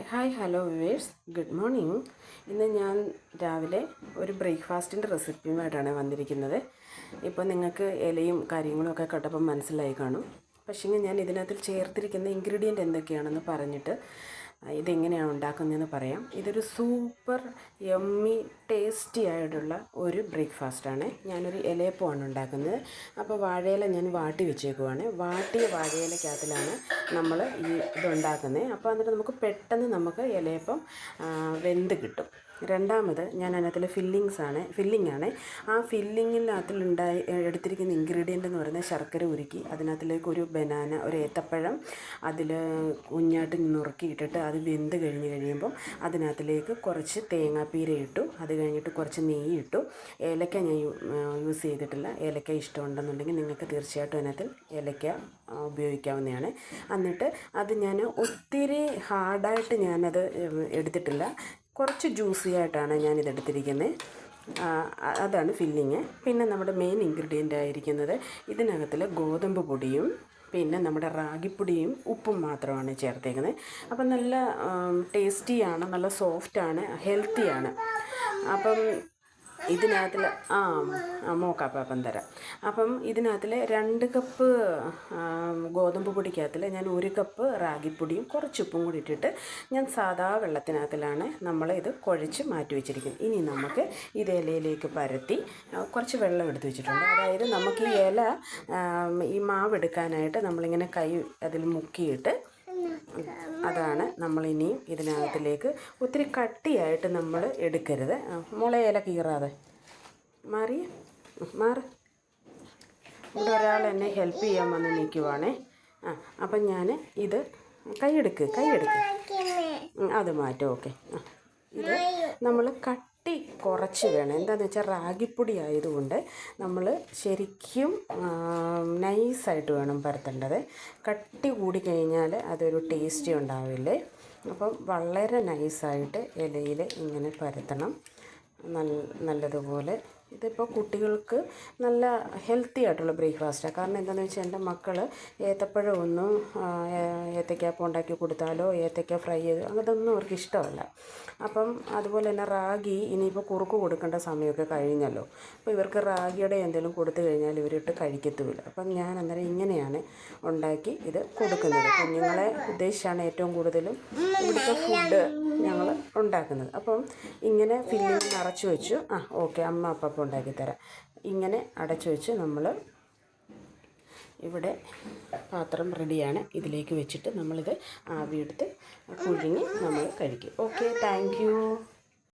Hi hello viewers, good morning. ഇന്ന് ഞാൻ രാവിലെ ഒരു ബ്രേക്ക്ഫാസ്റ്റിൻ്റെ റെസിപ്പിയുമായിട്ടാണ് വന്നിരിക്കുന്നത്. ഇപ്പോൾ നിങ്ങൾക്ക് ഇലയും കാര്യങ്ങളും ഒക്കെ കണ്ടപ്പോൾ മനസ്സിലായി കാണും. പക്ഷേ ഞാൻ ഇതിനകത്ത് ചേർത്തിരിക്കുന്ന ഇൻഗ്രീഡിയൻറ്റ് എന്തൊക്കെയാണെന്ന് പറഞ്ഞിട്ട് ഇതെങ്ങനെയാണ് ഉണ്ടാക്കുന്നതെന്ന് പറയാം. ഇതൊരു സൂപ്പർ യമ്മി ടേസ്റ്റി ആയിട്ടുള്ള ഒരു ബ്രേക്ക്ഫാസ്റ്റാണ്. ഞാനൊരു ഇലയപ്പമാണ് ഉണ്ടാക്കുന്നത്. അപ്പോൾ വാഴയില ഞാൻ വാട്ടി വെച്ചേക്കുവാണ്. വാട്ടിയ വാഴയിലക്കകത്തിലാണ് നമ്മൾ ഇതുണ്ടാക്കുന്നത്. അപ്പോൾ എന്നിട്ട് നമുക്ക് പെട്ടെന്ന് നമുക്ക് ഇലയപ്പം വെന്ത് കിട്ടും. രണ്ടാമത് ഞാൻ അതിനകത്തിൽ ഫില്ലിങ്ങാണ്. ആ ഫില്ലിങ്ങിനകത്തിലുണ്ടായി എടുത്തിരിക്കുന്ന ഇൻഗ്രീഡിയൻ്റ് എന്ന് പറയുന്നത് ശർക്കര ഉരുക്കി അതിനകത്തിലേക്ക് ഒരു ബനാന, ഒരു ഏത്തപ്പഴം അതിൽ കുഞ്ഞായിട്ട് നുറുക്കിയിട്ടിട്ട് അത് വെന്ത് കഴിയുമ്പം അതിനകത്തിലേക്ക് കുറച്ച് തേങ്ങാപ്പീര ഇട്ടു. അത് കഴിഞ്ഞിട്ട് കുറച്ച് നെയ്യ് ഇട്ടു. ഏലക്ക ഞാൻ യൂസ് ചെയ്തിട്ടില്ല. ഏലക്ക ഇഷ്ടമുണ്ടെന്നുണ്ടെങ്കിൽ നിങ്ങൾക്ക് തീർച്ചയായിട്ടും അതിനകത്ത് ഏലക്ക ഉപയോഗിക്കാവുന്നതാണ്. എന്നിട്ട് അത് ഞാൻ ഒത്തിരി ഹാർഡായിട്ട് ഞാനത് എടുത്തിട്ടില്ല. കുറച്ച് ജ്യൂസി ആയിട്ടാണ് ഞാനിതെടുത്തിരിക്കുന്നത്. അതാണ് ഫില്ലിങ്. പിന്നെ നമ്മുടെ മെയിൻ ഇൻഗ്രീഡിയൻ്റ് ആയിരിക്കുന്നത് ഇതിനകത്തിൽ ഗോതമ്പ് പൊടിയും പിന്നെ നമ്മുടെ റാഗിപ്പൊടിയും ഉപ്പും മാത്രമാണ് ചേർത്തേക്കുന്നത്. അപ്പം നല്ല ടേസ്റ്റിയാണ്, നല്ല സോഫ്റ്റാണ്, ഹെൽത്തിയാണ്. അപ്പം ഇതിനകത്തിൽ മോക്കാപ്പാപ്പം തരാം. അപ്പം ഇതിനകത്തിൽ 2 കപ്പ് ഗോതമ്പ് പൊടിക്കകത്തിൽ ഞാൻ 1 കപ്പ് റാഗിപ്പൊടിയും കുറച്ച് ഉപ്പും കൂടി ഇട്ടിട്ട് ഞാൻ സാധാ വെള്ളത്തിനകത്തിലാണ് നമ്മൾ ഇത് കുഴച്ച് മാറ്റി വെച്ചിരിക്കുന്നത്. ഇനി നമുക്ക് ഇത് ഇലയിലേക്ക് പരത്തി കുറച്ച് വെള്ളം എടുത്ത് വെച്ചിട്ടുണ്ട്. അതായത് നമുക്ക് ഈ ഇല ഈ മാവ് എടുക്കാനായിട്ട് നമ്മളിങ്ങനെ കൈ അതിൽ മുക്കിയിട്ട് അതാണ് നമ്മളിനിയും ഇതിനകത്തിലേക്ക് ഒത്തിരി കട്ടിയായിട്ട് നമ്മൾ എടുക്കരുത്. മുളയില കീറാതെ മാറി ഇവിടെ ഒരാൾ എന്നെ ഹെൽപ്പ് ചെയ്യാൻ വന്ന് നിൽക്കുവാണേ. അപ്പം ഞാൻ ഇത് കൈയെടുക്ക് അത് മാറ്റും. ഓക്കെ. ഇത് നമ്മൾ കട്ടി കുറച്ച് വേണം. എന്താണെന്ന് വെച്ചാൽ റാഗിപ്പൊടി ആയതുകൊണ്ട് നമ്മൾ ശരിക്കും നൈസായിട്ട് വേണം പരത്തേണ്ടത്. കട്ടി കൂടി കഴിഞ്ഞാൽ അതൊരു ടേസ്റ്റി ഉണ്ടാവില്ലേ. അപ്പം വളരെ നൈസായിട്ട് ഇലയിൽ ഇങ്ങനെ പരത്തണം നല്ലതുപോലെ. ഇതിപ്പോൾ കുട്ടികൾക്ക് നല്ല ഹെൽത്തി ആയിട്ടുള്ള ബ്രേക്ക്ഫാസ്റ്റാണ്. കാരണം എന്താണെന്ന് വെച്ചാൽ എൻ്റെ മക്കൾ ഏത്തപ്പഴമൊന്നും ഏത്തയ്ക്കാപ്പം ഉണ്ടാക്കി കൊടുത്താലോ ഏത്തയ്ക്ക ഫ്രൈ ചെയ്ത് അങ്ങനത്തൊന്നും അവർക്ക് ഇഷ്ടമല്ല. അപ്പം അതുപോലെ തന്നെ റാഗി ഇനിയിപ്പോൾ കുറുക്ക് കൊടുക്കേണ്ട സമയമൊക്കെ കഴിഞ്ഞല്ലോ. അപ്പോൾ ഇവർക്ക് റാഗിയുടെ എന്തെങ്കിലും കൊടുത്തു കഴിഞ്ഞാൽ ഇവരിട്ട് കഴിക്കത്തുമില്ല. അപ്പം ഞാൻ അന്നേരം ഇങ്ങനെയാണ് ഉണ്ടാക്കി ഇത് കൊടുക്കുന്നത്. കുഞ്ഞുങ്ങളെ ഉദ്ദേശിച്ചാണ് ഏറ്റവും കൂടുതലും ഇവിടുത്തെ ഫുഡ് ഞങ്ങൾ ഉണ്ടാക്കുന്നത്. അപ്പം ഇങ്ങനെ ഫില്ലിങ് നിറച്ച് വെച്ചു. ഓക്കെ, അമ്മ അപ്പം ഉണ്ടാക്കി തരാം. ഇങ്ങനെ അടച്ചു വെച്ച് നമ്മൾ ഇവിടെ പാത്രം റെഡിയാണ്. ഇതിലേക്ക് വെച്ചിട്ട് നമ്മളിത് ആവിയെടുത്ത് പുഴുങ്ങി നമ്മൾ കഴിക്കും. Okay, thank you.